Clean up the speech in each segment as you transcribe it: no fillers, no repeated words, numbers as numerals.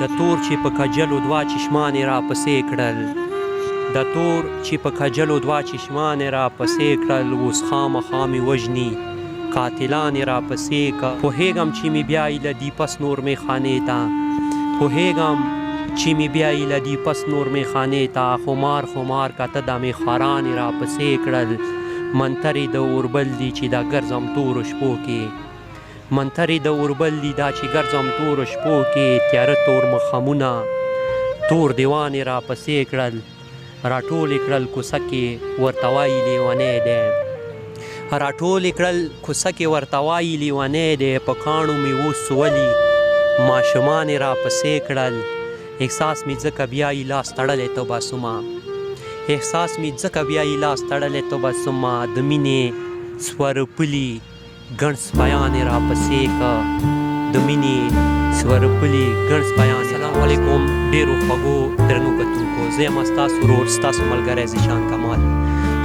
د تور چې په کجلو دوه چشمانې را پسې کړل، د تور چې په کجلو دوه چشمانې را پسې کړل، اوس خامخا مې وژني قاتلان را پسې که. پوهېږم چې مې بیایي له دې پس نور میخانې ته، پوهېږم چې مې بیایي له دې پس نور میخانې ته، خمار خمار کته د میخوارانې را پسې کړل. منترې د اوربل دي چې دا ګرځم تورو شپو کې، منترې د اوربل دي دا چې ګرځم تورو شپو کې، تیاره تور مخمونه تور دیوانې را پسې کړل، راټولې کړل کوڅه کې ورته وایي لیونی دی، راټولې کړل کوڅه کې ورته وایي لیونی دی، په کاڼو مې وسولي ماشومانې را پسې کړل. احساس مې ځکه بیایي لاس تړلی تبسمه، احساس مې ځکه بیایي لاس تړلی تبسمه، د مینې سورپلي ګڼ سپیانې را پسې که، د مینې سورپلي ګڼ سپیانې. السلام علیکم ډېرو خوږو درنو کتونکو، زه یم ستاسو ورور ستاسو ملګری ذیشان کمال.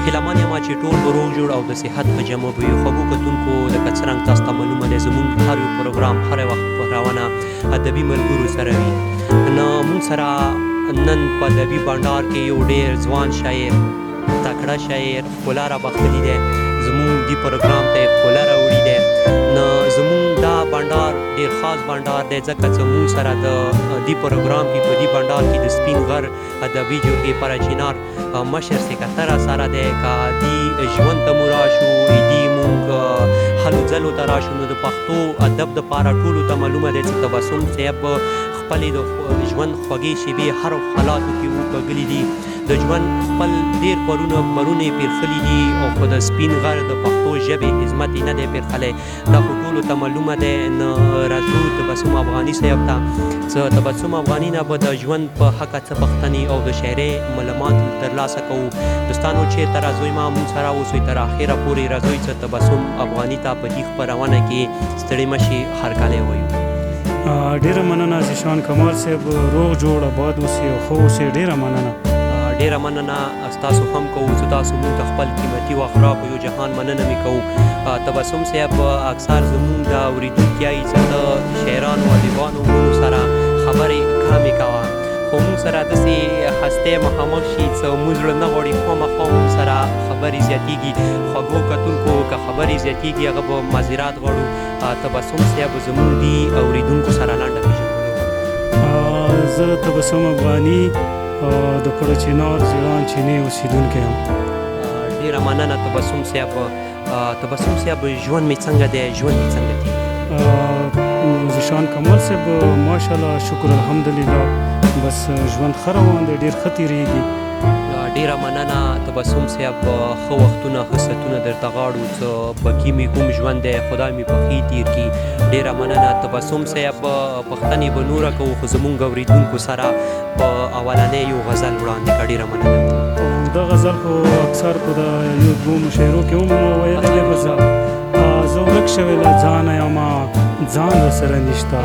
هیله من یم چې ټول به روغ جوړ او د صحت په جمع به وي. خوږو کتونکو لکه څرنګه تاسو ته معلومه دی زموږ هر یو پروګرام هر وخت خپرونه ادبي ملګرو سره وي. نو موږ سره نن په ادبي بنډار کې یو ډېر ځوان شاعر، تکړه شاعر ښکلا رابخښلي دی، زموږ دې پروګرام ته یې ښکلا راوړي دی. نو زموږ دا بنډار ډېر خاص بنډار دی ځکه چې موږ سره د دې پروګرام کې په دې بنډار کې د سپین غر ادبي جرګې پراچینار مشر سکتر سره دی. که دې ژوند ته مو راشو، دې موږ هلو ځلو ته راشو، نو د پښتو ادب دپاره ټولو ته معلومه دی چې تبسم صاحب خپلې د ژوند خوږې شېبې هرو حالاتو کې وکږلي دي، د ژوند خپل ډېر پرونه یې پېرخلي دي، او خو د سپین غر د پښتو ژبې خدمت یې نه دی پېرخلی. دا خو ټولو ته معلومه دی. نه راځو تبسم افغاني صاحب ته، څه تبسم افغاني نه به د ژوند په حقه څه پوښتنې او د شاعرۍ معلومات ترلاسه کوو. دوستانو چېرته راځئ ما موږ سره اوسئ تر اخره پورې راځئ چې تبسم افغاني ته په دې خپرونه کې ستړي مه شي، هرکلی وایو. ډېره مننه ذیشان کمال صاحب، روغ جوړ آباد اوسئ او ښه اوسئ. ډېره مننه، ډېره مننه. ستاسو هم کوو چې تاسو موږ ته خپل قیمتي وخت راکړو، یو جهان مننه مې کوو. تبسم صاحب اکثر زموږ د اورېدونکي یایي چې ته شاعرانو ادیبانو سره خبرې کمې کوه، خو موږ سره داسې هستی مخامخ شي چې موږ زړه نه غواړي خامخا موږ سره خبرې زیاتېږي. خوږو کتونکو که خبرې زیاتېږي هغه به معذرت غواړو. تبسم صاحب زموږ دې اورېدونکو سره لنډه پېژندګلوي. زه تبسم افغاني د پړچینار زیړان چینې اوسېدونکی یم. ډېره مننه تبسم صاحب. تبسم صاحب ژوند مې څنګه دی، ژوند مې څنګه دی؟ ذیشان کمال صاحب ماشاءالله شکر الحمدلله، بس ژوند ښه روان دی، ډېر ښه تېرېږي. ډېره مننه تبسم صاحب. ښه وختونه ښه ستونه درته غواړو چې پکې مې کوم ژوند دی خدای مې په ښې تېر کړي. ډېره مننه تبسم صاحب. پوښتنې به نوره کوو خو زموږ اورېدونکو سره په اولنۍ یو غزل وړاندې کړه. ډېره مننه. دا غزل خو اکثر په د یو دوو مشاعرو کې هم ویلی دی، بس زه ورک شوی له ځانه یمه ځان راسره نشته،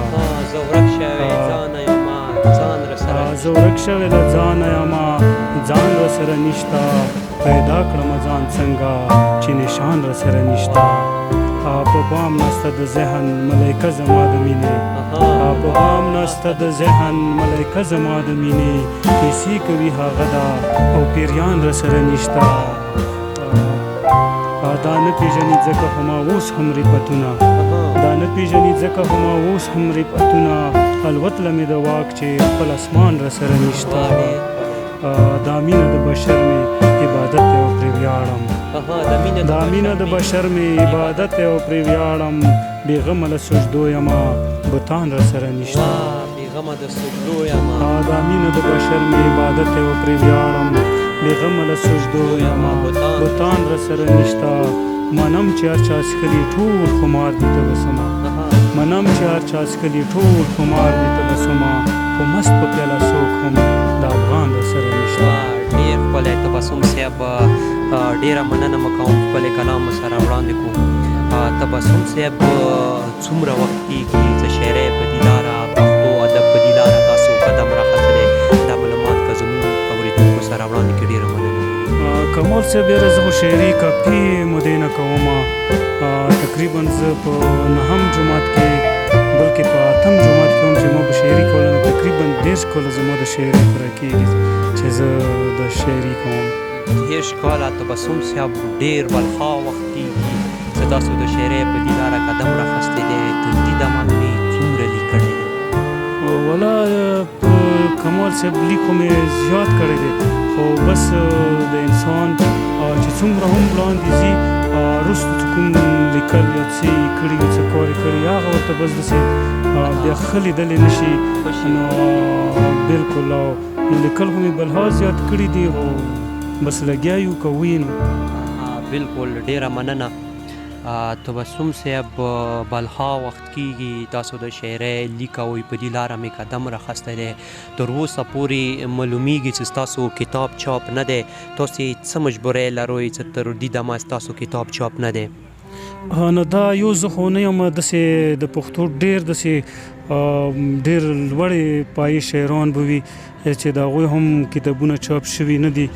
زه ورک شوی ځانه یمه ځان راسره، زه ورک شوی له ځانه یمه ځان راسره نشته، پیدا کړمه ځان څنګه چې نشان راسره نشته. په بام نسته د ذهن ملایکه زما د مینې، په بام نسته د ذهن ملایکه زما د مینې، کیسې کوي هغه ده او پیریان راسره نشته. دا نه پېژني ځکه خو ما اوس هم رپتونه، دا نه پېژني ځکه خو ما اوس هم رپتونه، الوتله مې د واک چې خپل اسمان راسره نشته. دا مینه د بشر مې عبادت دی او پرې ویاړم، دا مینه د بشر مې عبادت دی او پرې ویاړم، بېغمه له سجدو یمه بتان راسره نشته. دا مینه د بشر مې عبادت دی او پرې ویاړم، بېغمه له سجدو یمه بتان راسره نشته. منم چې هر چا څښلي ټول خمار دي تبسمه، منم چې هر چا څښلي ټول خمار دي تبسمه، خو مست په پیاله څوک هم د افغان راسره نشته. ډېر ښکلی تبسم صاحب. ډېره مننه مه کوم ښکلی کلام مو سره وړاندې کړو. تبسم صاحب څومره وخت کېږي چې شاعرۍ په دې لاره پښتو ادب په دې لاره تاسو قدم راخڅلی؟ دا معلومات که زموږ اورېدونکو سره وړاندې کړي ډېره مننه. کمال صاحب یاره زه خو شاعري کافي مودې نه کومه، تقریبا زه په 9م جومات کې بلکې په 8م جومات کې هم چې ما به شاعري کوله، نو تقریبا تقریبا 10 کاله زما د شاعرۍ پوره کېږي چې زه د شاعري کوم. 10 کاله تبسم صاحب ډېر بلخا وخت کېږي چې تاسو د شاعرۍ په دې لاره قدم راخستی دی. تر دې دمه مې څومره لیکلی دی؟ والا کمال صاحب لیکو مې زیات کړی دی خو بس د انسان چې څومره هم وړاندې ځي وروسته چې کوم لیکل یا څه یې کړي یا څه کار یې کړي هغه ورته بس داسې بیا ښه لیدلی نه شي نو بلکل نو لیکل خو مې بلها زیات کړي دي خو بس لګیا یو کوو یې نو. بلکل ډېره مننه. تبسم صاحب بلها وخت کېږي تاسو د شاعرۍ لیکوئ په دې لاره مې قدم راخستی دی. تر اوسه پورې معلومیږي چې ستاسو کتاب چاپ نه دی. تاسو څه مجبورۍ لرئ چې تر دې دمه ستاسو کتاب چاپ نه دی؟ نو دا یو زه خو نه یم داسې د پښتو ډېر داسې ډېر لوړې پایې شاعران به وي چې د هغوی هم کتابونه چاپ شوي نه دي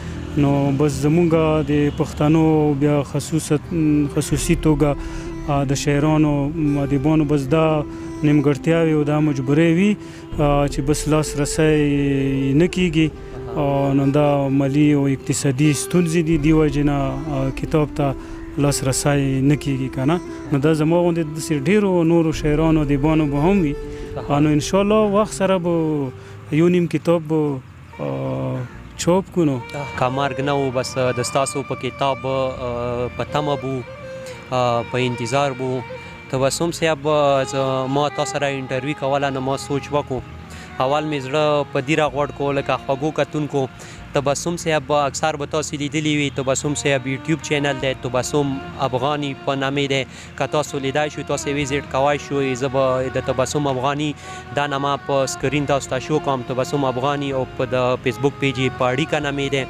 نو بس زمونږ د پښتنو بیا خصوصي توګه د شاعرانو ادیبانو بس دا نیمګړتیاوې او دا مجبورۍ وي چې بس لاسرسی نه کېږي نو دا مالي او اقتصادي ستونزې دي دې وجې نه کتاب ته لاسرسی نه کېږي که نه نو دا زما غوندې داسې ډېرو نورو شاعرانو ادیبانو به هم وي نو انشاءالله وخت سره به یو نیم کتاب به چاپ کړو نو که مرګ نه و بس د ستاسو په کتاب په تمه بو په انتظار بو. تبسم صاحب ما تا سره انټرویو کوله نو ما سوچ وکړو اول مې زړه په دې راغوړ کړو لکه خوږو کتونکو تبسم صاحب اکثر به تاسو لیدلی وي تبسم صاحب یوټیوب چینل دی تبسم افغاني په نامې دی که تاسو لیدای شو تاسو ویزیټ کوای شئ زه به د تبسم افغاني دا نامه په سکرین تاسو ته شو کوم تبسم افغاني او په د فیسبوک پیج یې په اړیکه نامې دی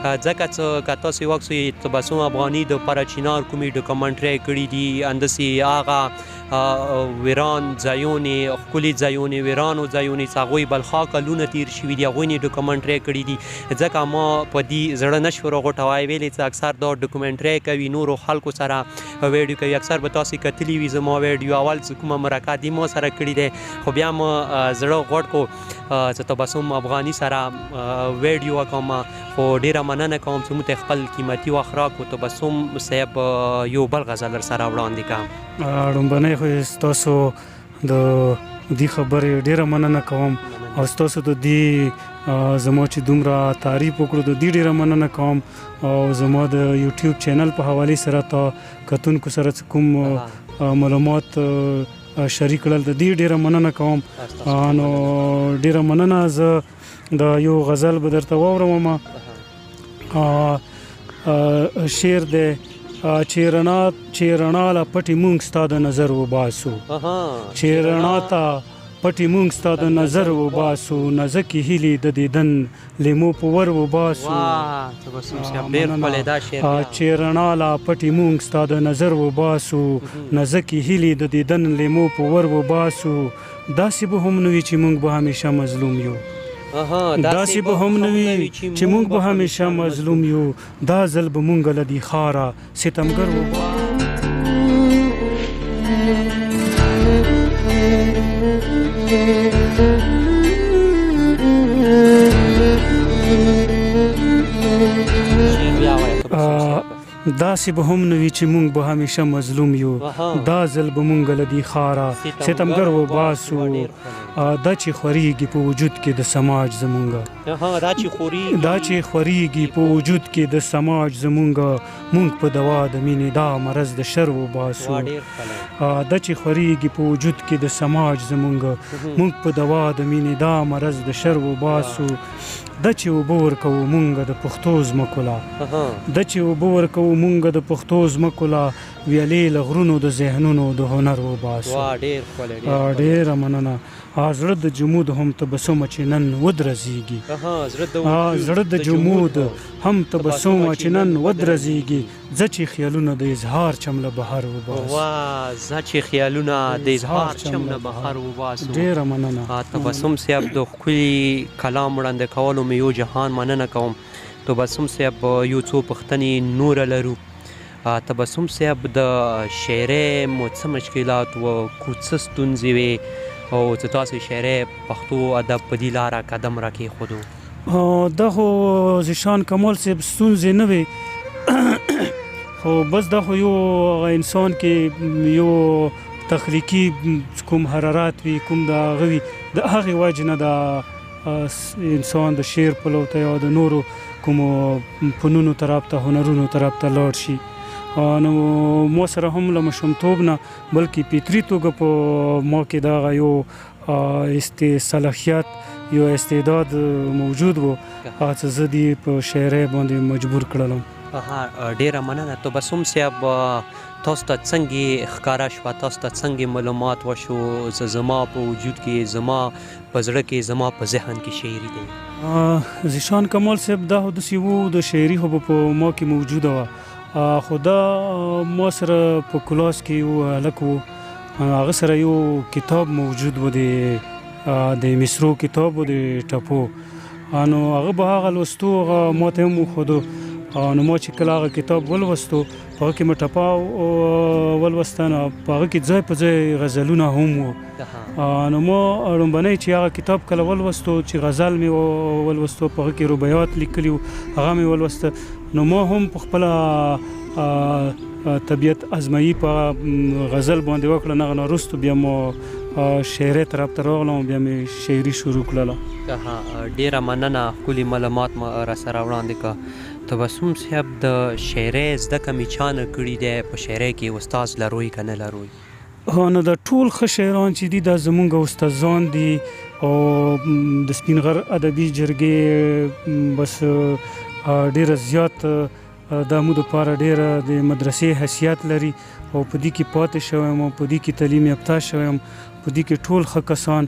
ځکه چې که تاسو وکړئ تبسم افغاني د پاره چینار کومې ډاکومنټرۍ کړي دي انداسې هغه ویران ځایونې ښکلي ځایونې ویرانو ځایونې چې هغوی بلخا کلونه تیر شوي دي هغوی یې ډاکومنټرۍ کړي دي ځکه ما په دې زړه نه شو راغوټوی ویلې چې اکثر دا ډاکومنټرۍ کوي نورو خلکو سره ویډیو کوي اکثر به تاسې کتلي وي زما ویډیو اول چې کومه مرکه دې ما سره کړي دی خو بیا ما زړه غوټ کړو چې تبسم افغاني سره ویډیو وکړم خو ډېره مننه کوم چې موږ ته خپل قیمتي وخت راکړو تبسم صاحب یو بل غزل سره وړاندې کړم. لومبنی خو ستاسو د دې خبرې ډېره مننه کوم او ستاسو د دې زما چې دومره تعریف وکړو د دې ډېره مننه کوم او زما د یوټیوب چینل په حوالې سره تا کتونکو سره کوم معلومات شریک کړل د دې ډېره مننه کوم نو ډېره مننه. زه د یو غزل به درته واورم شعر دی چې رڼا له پټې مونږ ستا د نظر وباسو چې رڼا ته پټې مونږ ستا د نظر وباسو نازکې هیلې د دیدن لیمو په ور وباسو چې رڼا له پټې مونږ ستا د نظر وباسو نازکې هیلې د دیدن لیمو په ور وباسو داسې به هم نه وي چې مونږ به همیشه مظلوم یو داسې به هم نه وي چې مونږ به همیشه مظلوم یو دا ځل به مونږ له دې ښاره ستمګر داسې به هم نه وي چې مونږ به همیشه مظلوم یو دا ځل به مونږ له دې ښاره ستمګر وباسو دا چې خورېږي په وجود کې د سماج زمونږ دا چې خورېږي په وجود کې د سماج زمونږ مونږ په دوا د مینې دا مرض د شر وباسو دا چې خورېږي په وجود کې د سماج زمونږ مونږ په دوا د مینې دا مرض د شر وباسو دا چې اوبه ورکوو مونږ د پښتو ځمکو لا دا چې اوبه ورکوو مونږ د پښتو ځمکو لا ویالې له غرونو د ذهنونو د هنر وباسو. ډېره مننه. زړه د جمود هم تبسمه چې نن ودرزیږي زړه د جمود هم تبسمه چې نن ودرزیږي زه چې خیالونه د اظهار چمله بهر وباسو زه چې خیالونه د اظهار چمله بهر وباسو. ډېره مننه. تبسم صاحب د ښکلي کلام وړاندې کولو مې یو جهان مننه کوم. تبسم صاحب یو څو پوښتنې نوره لرو. تبسم صاحب د شاعرۍ مو څه مشکلات و کو څه ستونزې وې او چې تاسو شاعرۍ پښتو ادب په دې لاره قدم راکېښودو؟ دا خو ذیشان کمال صاحب ستونزې نه وې خو بس دا خو یو هغه انسان کې یو تخلیقي کوم حرارات وي کوم د هغه وي د هغې وجې نه د انسان د شعر پلو ته یا د نورو کومو فنونو طرف ته هنرونو طرف ته لاړ شي. نو ما سره هم له ماشومتوب نه بلکې فطري توګه په ما کې دغه یو صلاحیت یو استعداد موجود و چې زه دې په شاعرۍ باندې مجبور کړلم. ډیره مننه. تبسم صاحب تاسو ته څنګه ښکاره شوه، تاسو ته څنګه معلومات وشو چې زما په وجود کې، زما په زړه کې، زما په ذهن کې شاعري دی؟ ذیشان کمال صاحب دا خو داسې و د شاعري خو په ما کې موجوده وه خو دا ما سره په کلاس کې یو هلک و هغه سره یو کتاب موجود و د مصرو کتاب و د ټپو نو هغه به هغه لوستو هغه ما ته هم وښودو نو ما چې کله هغه کتاب ولوستو په هغه کې مې ټپه ولوسته نو په هغه کې ځای په ځای غزلونه هم وو نو ما لومبنی چې هغه کتاب کله ولوستو چې غزل مې ولوستو په هغه کې رباعیات لیکلي وو هغه مې ولوسته نو ما هم په خپله طبیعت ازمایي په غزل باندې وکړه نه وروستو بیا ما شاعرۍ طرف ته راغلم بیا مې شاعري شروع کړله. ډېره مننه، ښکلي معلومات مو راسره وړاندې کړه. تبسم صاحب د شاعرۍ زده کړه مې چا نه کړي دی؟ په شاعرۍ کې استاد لروي که نه لروي؟ نو د ټول ښه شاعران چې دي دا زمونږ استادان دي او د سپین غر ادبي جرګې بس ډېره زیات دا مو دپاره ډېره د مدرسې حیثیت لري او په دې کې پاتې شوی یم او په دې کې تعلیم یافته شوی یم په دې کې ټول ښه کسان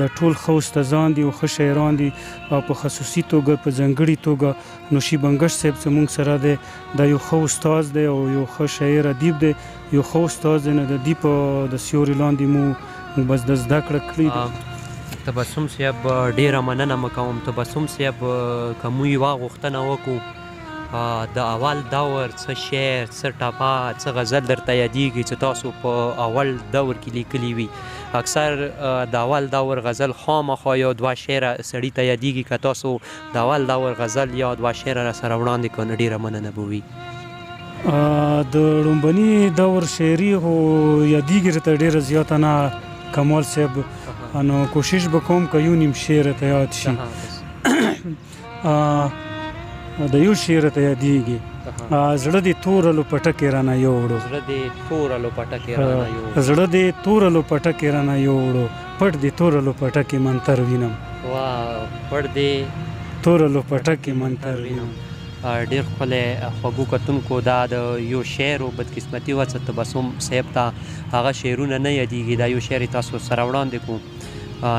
د ټول ښه استادان دي او ښه شاعران دي او په خصوصي توګه په ځانګړې توګه نوشي بنګش صاحب زموږ سره دی دا یو ښه استاد دی او یو ښه شاعر ادیب دی یو ښه استاد دی نه د دې په د سیوري لاندې مو بس د زده کړه کړې ده. تبسم صاحب ډېره مننه مه کوم. تبسم صاحب که موږ یوه غوښتنه وکړو د اول دور څه شعر، څه ټپه، څه غزل درته یادیږي چې تاسو په اول دور کې لیکلي وي؟ اکثر د اول دور غزل خامخا یا دوه شعره سړي ته یادیږي. که تاسو د اول دور غزل یا دوه شعره راسره وړاندې کړو نو ډېره مننه به وي. د لومبني دور شاعري خو یادیږي راته ډېره زیاته نه کمال صاحب نو کوشش به کوم که یو نیم شعر ته یاد شي. د یو شعر ته یادیږي زړه دې توره لوپټکې رانه یوړو، زړه دې توره لوپټکې رانه یوړو، زړه دې توره لوپټکې رانه یوړو، پټ دې توره لوپټکې منتر وینم. پټ دې توره لوپټکې منتر وینم. ډېر ښکلی خوږو کتونکو دا د یو شعر و بدقسمتي وه چې تبسم صاحب ته هغه شعرونه نه یادیږي. دا یو شعر تاسو سره وړاندې کړو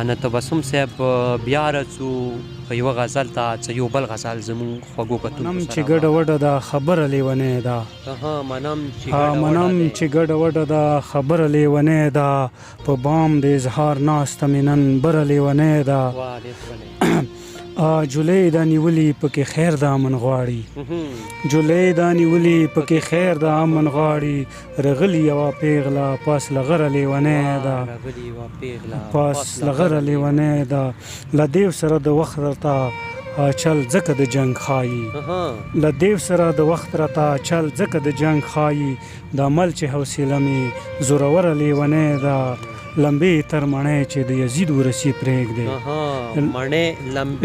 نه تبسم صاحب بیا رڅو په یوه غزل ته چې یو بل غزل زموږ خوږو کتونکو منم چې ګډه وډه ده خبره لیونۍ ده، منم چې ګډه وډه ده خبره لیونۍ ده، په بام د اظهار ناسته مې نن بره لیونۍ ده، جولۍ دا نیولي پکې خیر د امن غواړي، جولۍ دا نیولي پکې خیر د امن غواړي، رغلي یوه پیغله پاس لغره لیونۍ ده، پاس لغره لیونۍ ده، له دیو سره د وخت راته چل ځکه د جنگ ښایي، له دیو سره د وخت راته چل ځکه د جنگ ښایي، د عمل چې حوصله مې زوروره لیونۍ ده، لمبې تر مڼۍ چې د یزید ورسي پرېږدی،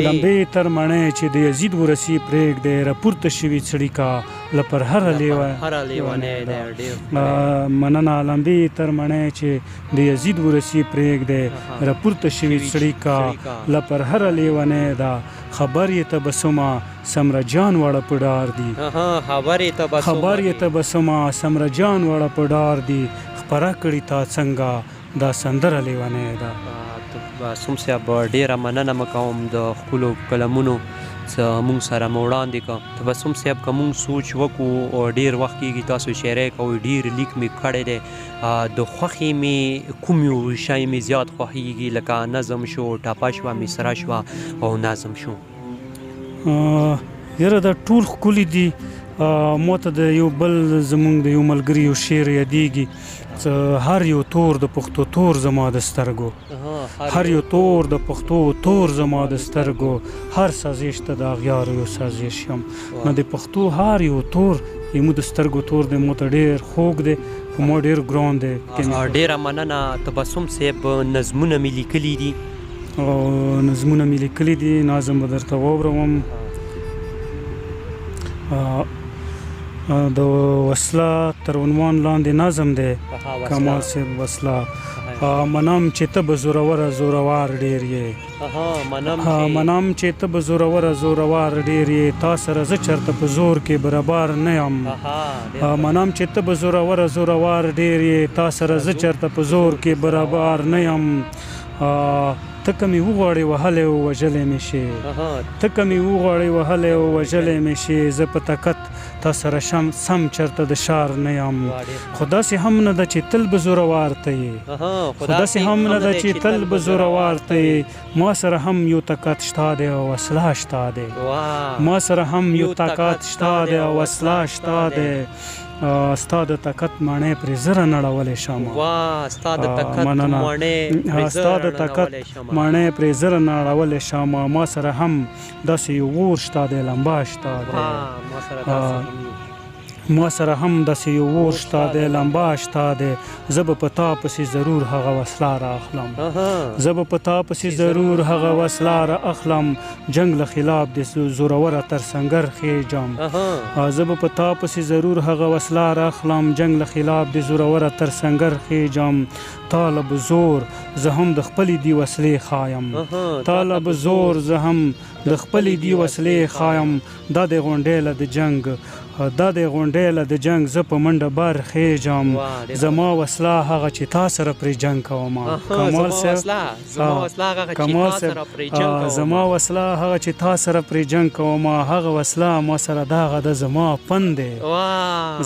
لمبې تر مڼۍ چې د یزید ورسي پرېږدی، راپورته شوي څړیکه له پر هره لیونۍ ده، مننه لمبې تر مڼۍ چې د یزید ورسي پرېږدی، راپورته شوي څړیکه له پر هره لیونۍ ده، خبر یې تبسمه سمره جان واړه په ډار دي، خبر یې تبسمه سمره جان واړه په ډار دي، خپره کړي تا څنګه دا سندره لیونۍ ده. تبسم صاحب ډېره مننه مه کوم د ښکلو کلمونو څه موږ سره مو وړاندې کړه. تبسم صاحب که موږ سوچ وکړو او ډېر وخت کېږي تاسو شاعرۍ کوئ، ډېر لیک مې کړی دی، د خوښې مې کوم یو شی مې زیات خوښېږي لکه نظم شو، ټپه شوه، مصره شوه او نظم شو؟ یاره دا ټول ښکلي دي ما ته د یو بل زمونږ د یو ملګري یو شعر یادېږي هر یو تور د پښتو تور زما د سترګو هر یو تور د پښتو تور زما د سترګو هر سازش ته د اغیارو یو سازش یم نو د پښتو هر یو تور یمو د سترګو تور دی مو ته ډېر خوږ دی په ما ډېر ګران دی ډېره مننه تبسم صاحب نظمونه مې لیکلي دي نظمونه مې لیکلي دي نظم به درته واوروم د وسله تر عنوان لاندې نظم دی کمال صاحب وسله منم چې ته به زوروره زورور ډېر یې منم چې ته به زوروره زورور ډېر یې تا سره زه چېرته په زور کې برابر نه یم منم چې ته به زوروره زورور ډېر یې تا سره زه چېرته په زور کې برابر نه یم ته که مې وغواړې وهلی او وژلی مې شې ته که مې وغواړې وهلی او وژلی مې شې زه په طاقت تا سره سم چېرته د شار نه یم خو داسې هم نه ده چې تل به زورور ته یې خو داسې هم نه ده چې تل به زورور ته یې ما سره هم یو طاقت شته دی او وسله شته دی ما سره هم یو طاقت شته دی او وسله شته دی ستا د طاقت ماڼۍ پرې زره نړولی شم ستا د طاقت ماڼۍ پرې زره نړولی شم ما سره هم داسې یو اور شته دی لمبه شته دی ما سره هم داسې یو اور شته دی لمبه شته دی زه به په تا پسې ضرور هغه وسله را اخلم زه به په تا پسې ضرور هغه وسله را اخلم جنگ له خلاف د زوروره تر سنګر خېجم زه به په تا پسې ضرور هغه وسله را اخلم جنگ له خلاف د زوروره تر سنګر خېجم طالب زور زه هم د خپلې دی وسلې خایم طالب زور زه هم د خپلې دی وسلې خایم دا د غونډې له د جنگ دا د غونډې له د جنگ زه په منډه بر خېجم زما وسله هغه چې تا سره پرې جنګ کوم کمال صاحب زما وسله هغه چې تا سره پرې جنګ کوم هغه وسله ما سره دغه د زما پند دی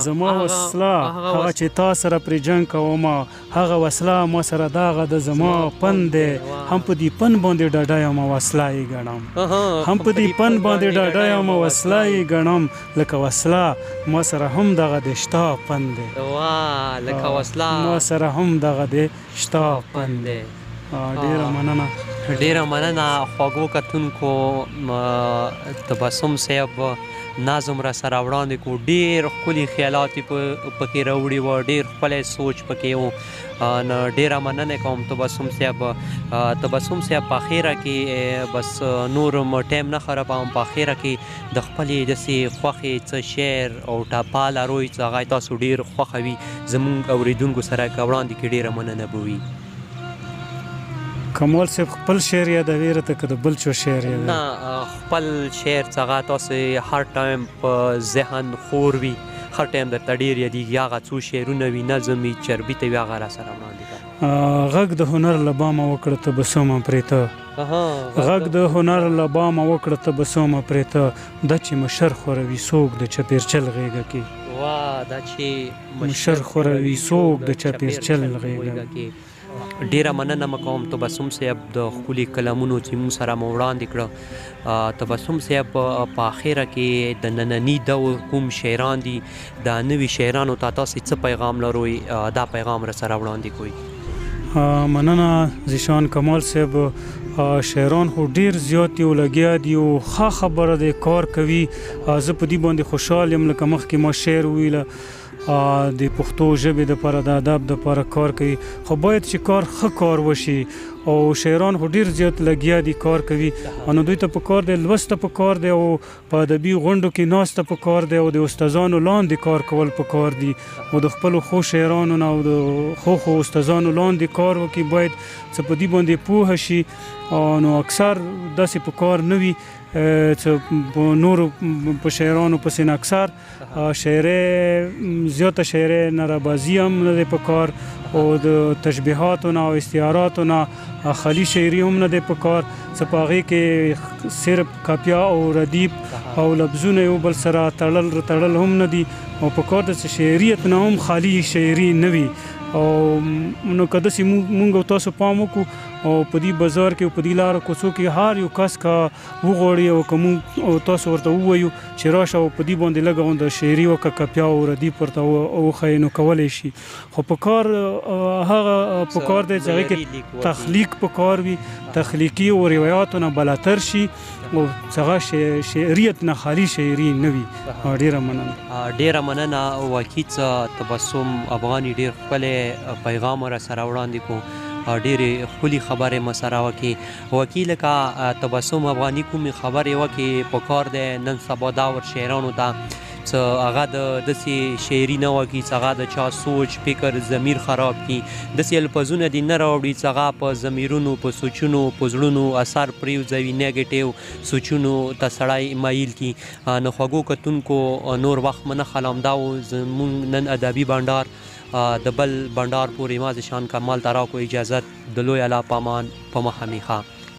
زما وسله هغه چې تا سره پرې جنګ کوم هغه وسله ما سره دغه د زما پند دی هم په دې پن باندې ډاډه یم وسله یې ګڼم هم په دې پن باندې ډاډه یم وسله یې ګڼم لکه وسله ما سره هم دغه د شتا پند دی لکه وسله ما سره هم دغه د شتا پند دی ډېره مننه خوږو کتونکو تبسم صاحب نظم را سره وړاندې کړو ډېر ښکلي خیالات یې پکې راوړي وه ډېر ښکلی سوچ پکې و نو ډېره مننه کوم تبسم صاحب په اخره کې بس نور ټایم نه خرابوم په اخره کې د خپلې داسې خوښې څه شعر او ټپه لروئ چې هغه تاسو ډېر خوښوي زموږ اورېدونکو سره که وړاندې کې ډېره مننه به وي کمال صاحب خپل شعر یادوي راته که د بل چا شعر یادوي نه خپل شعر څه هغه تاسې هر ټایم په ذهن خور وي هر ټایم درته ډېر یادېږي هغه څو شعرونه وي نظم وي چربي ته وي هغه را سره وړاندې کړه غږ د هنر له بامه وکړه تبسمه پرې ته غږ د هنر له بامه وکړه تبسمه پرې ته دا چې مشر خوروي څوک د چپېرچل غېږه کې دا چې مشر خوروي څوک د چپېرچل غېږه کې ډېره مننه مه کوم تبسم صاحب د ښکلي کلمونو چې موږ سره مو وړاندې کړه تبسم صاحب په اخره کې د ننني دور کوم شاعران دي د نوي شاعرانو ته تاسې څه پیغام لروئ دا پیغام را سره وړاندې کوئ مننه زیشان کمال صاحب شاعران خو ډېر زیات دي او لګیا دي او ښه خبره دی کار کوي زه په دې باندې خوشحال یم لکه مخکې ما شعر وویله د پښتو ژبې دپاره د ادب دپاره کار کوي خو باید چې کار ښه کار وشي او شاعران خو ډېر زیات لګیا دي کار کوي نو دوی ته پکار دی لوسته پکار دی او په ادبي غونډو کې ناسته پکار دی او د استادانو لاندې کار کول پکار دي او د خپلو ښو شاعرانو نه او د ښو استادانو لاندې کار وکړي باید څه په دې باندې پوهه شي نو اکثر داسې پکار نه وي چې نورو په شاعرانو پسې نه اکثر شاعرۍ زیاته شاعرۍ نرابازي هم نه دی پکار او د تشبیهاتو نه او استعاراتو نه خالي شاعري هم نه دی پکار څه په هغې کې صرف کاپیا او ردیف او لفظونه یو بل سره تړل هم نه دي او پکار د شاعریت نه هم خالي شاعري نه وي او نو که داسې مونږ او تاسو پام وکړو او په دې بازار کې او په دې لاره کوڅو کې هر یو کس کا وغواړي او که مونږ او تاسو ورته ووایو چې راشه او په دې باندې لږه غونډه شعري وکړه کپیا او ردیف ورته وښایي نو کولی شي خو په کار هغه په کار دی چې هغې کې تخلیق په کار وي تخلیقي او روایاتو نه بلاتر شي او هغه شعریت نه خالي شاعري نه وي. ډېره مننه. ډېره مننه. وکیل تبسم افغاني ډېر ښکلی پیغام را سره وړاندې کړو، ډېرې ښکلي خبرې مو سره وکړې. وکیل که تبسم افغاني کومې خبرې وکړې په کار دی نن سبا دا ور شاعرانو ته څه هغه د داسې شاعري نه وکړي چې هغه د چا سوچ فکر ضمیر خراب کړي، داسې الفاظونه دې نه راوړي چې هغه په ضمیرونو په سوچونو په زړونو اثر پرېوځوي، نیګیټیو سوچونو ته سړی مایل کړي. نو خوږو کتونکو نور وخت مه نه خلم، دا و زمونږ نن ادبي بنډار د بل بنډار پورې ما ز شان کمال ته راکړو اجازت د لوی الله پامان په مخه میخه.